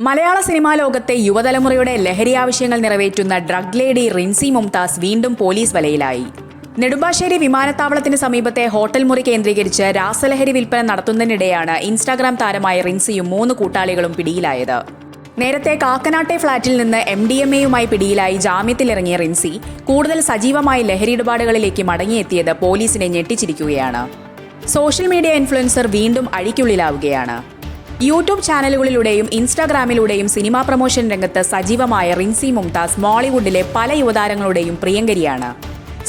മലയാള cinema ലോകത്തെ യുവതലമുറയുടെ ലഹരി ആവശ്യങ്ങൾ നിറവേറ്റുന്ന ഡ്രഗ് ലേഡി റിൻസി മുംതാസ് വീണ്ടും പോലീസ് വലയിലായി. നെടുമ്പാശ്ശേരി വിമാനത്താവളത്തിന് സമീപത്തെ ഹോട്ടൽ മുറി കേന്ദ്രീകരിച്ച് രാസലഹരി വിൽപ്പന നടത്തുന്നതിനിടെയാണ് ഇൻസ്റ്റാഗ്രാം താരമായ റിൻസിയും 3 കൂട്ടാളികളും പിടിയിലായത്. നേരത്തെ കാക്കനാട്ടെ ഫ്ളാറ്റിൽ നിന്ന് MDMAയുമായി പിടിയിലായി ജാമ്യത്തിലിറങ്ങിയ റിൻസി കൂടുതൽ സജീവമായി ലഹരി ഇടപാടുകളിലേക്ക് മടങ്ങിയെത്തിയത് പോലീസിനെ ഞെട്ടിച്ചിരിക്കുകയാണ്. സോഷ്യൽ മീഡിയ ഇൻഫ്ലുവൻസർ വീണ്ടും അഴിക്കുള്ളിലാവുകയാണ്. യൂട്യൂബ് ചാനലുകളിലൂടെയും ഇൻസ്റ്റാഗ്രാമിലൂടെയും സിനിമാ പ്രൊമോഷൻ രംഗത്ത് സജീവമായ റിൻസി മുംതാസ് മോളിവുഡിലെ പല യുവതാരങ്ങളുടെയും പ്രിയങ്കരിയാണ്.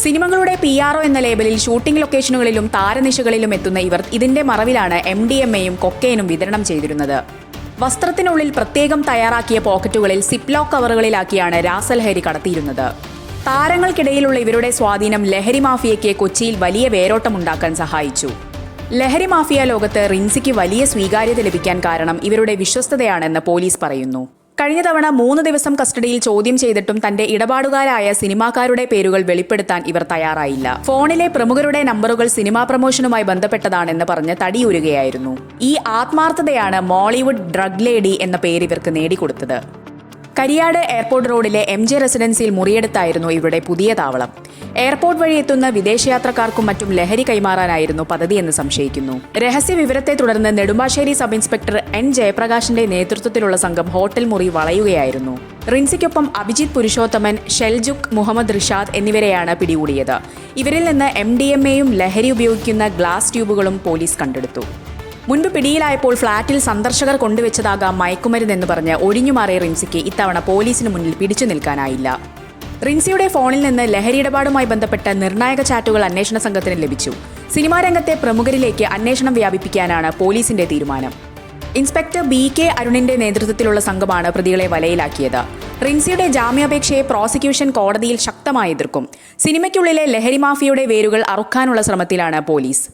സിനിമകളുടെ PRO എന്ന ലേബലിൽ ഷൂട്ടിംഗ് ലൊക്കേഷനുകളിലും താരനിശകളിലും എത്തുന്ന ഇവർ ഇതിന്റെ മറവിലാണ് MDMAയും കൊക്കൈനും വിതരണം ചെയ്തിരുന്നത്. വസ്ത്രത്തിനുള്ളിൽ പ്രത്യേകം തയ്യാറാക്കിയ പോക്കറ്റുകളിൽ സിപ്ലോക്ക് കവറുകളിലാക്കിയാണ് രാസലഹരി കടത്തിയിരുന്നത്. താരങ്ങൾക്കിടയിലുള്ള ഇവരുടെ സ്വാധീനം ലഹരി മാഫിയയ്ക്ക് കൊച്ചിയിൽ വലിയ വേരോട്ടമുണ്ടാക്കാൻ സഹായിച്ചു. ലഹരി മാഫിയ ലോകത്ത് റിൻസിക്ക് വലിയ സ്വീകാര്യത ലഭിക്കാൻ കാരണം ഇവരുടെ വിശ്വസ്തതയാണെന്ന് പോലീസ് പറയുന്നു. കഴിഞ്ഞ തവണ 3 ദിവസം കസ്റ്റഡിയിൽ ചോദ്യം ചെയ്തിട്ടും തന്റെ ഇടപാടുകാരായ സിനിമാക്കാരുടെ പേരുകൾ വെളിപ്പെടുത്താൻ ഇവർ തയ്യാറായില്ല. ഫോണിലെ പ്രമുഖരുടെ നമ്പറുകൾ സിനിമാ പ്രമോഷനുമായി ബന്ധപ്പെട്ടതാണെന്ന് പറഞ്ഞ് തടിയൂരുകയായിരുന്നു. ഈ ആത്മാർത്ഥതയാണ് മോളിവുഡ് ഡ്രഗ് ലേഡി എന്ന പേര് ഇവർക്ക് നേടിക്കൊടുത്തത്. കരിയാട് എയർപോർട്ട് റോഡിലെ MJ റെസിഡൻസിയിൽ മുറിയെടുത്തായിരുന്നു ഇവരുടെ പുതിയ താവളം. എയർപോർട്ട് വഴി എത്തുന്ന വിദേശയാത്രക്കാർക്കും മറ്റും ലഹരി കൈമാറാനായിരുന്നു പദ്ധതിയെന്ന് സംശയിക്കുന്നു. രഹസ്യ വിവരത്തെ തുടർന്ന് നെടുമ്പാശ്ശേരി സബ് ഇൻസ്പെക്ടർ N ജയപ്രകാശിന്റെ നേതൃത്വത്തിലുള്ള സംഘം ഹോട്ടൽ മുറി വളയുകയായിരുന്നു. റിൻസിക്കൊപ്പം അഭിജിത്ത് പുരുഷോത്തമൻ, ഷെൽജുക്, മുഹമ്മദ് റിഷാദ് എന്നിവരെയാണ് പിടികൂടിയത്. ഇവരിൽ നിന്ന് MDMAയും ലഹരി ഉപയോഗിക്കുന്ന ഗ്ലാസ് ട്യൂബുകളും പോലീസ് കണ്ടെടുത്തു. മുൻപ് പിടിയിലായപ്പോൾ ഫ്ളാറ്റിൽ സന്ദർശകർ കൊണ്ടുവച്ചതാകാം മയക്കുമരുന്നെന്ന് പറഞ്ഞ് ഒഴിഞ്ഞുമാറിയ റിൻസിക്ക് ഇത്തവണ പോലീസിന് മുന്നിൽ പിടിച്ചു നിൽക്കാനായില്ല. റിൻസിയുടെ ഫോണിൽ നിന്ന് ലഹരി ഇടപാടുമായി ബന്ധപ്പെട്ട നിർണായക ചാറ്റുകൾ അന്വേഷണ സംഘത്തിന് ലഭിച്ചു. സിനിമാ രംഗത്തെ പ്രമുഖരിലേക്ക് അന്വേഷണം വ്യാപിപ്പിക്കാനാണ് പോലീസിന്റെ തീരുമാനം. ഇൻസ്പെക്ടർ BK അരുണിന്റെ നേതൃത്വത്തിലുള്ള സംഘമാണ് പ്രതികളെ വലയിലാക്കിയത്. റിൻസിയുടെ ജാമ്യാപേക്ഷയെ പ്രോസിക്യൂഷൻ കോടതിയിൽ ശക്തമായി എതിർക്കും. സിനിമയ്ക്കുള്ളിലെ ലഹരി മാഫിയയുടെ വേരുകൾ അറുക്കാനുള്ള ശ്രമത്തിലാണ് പോലീസ്.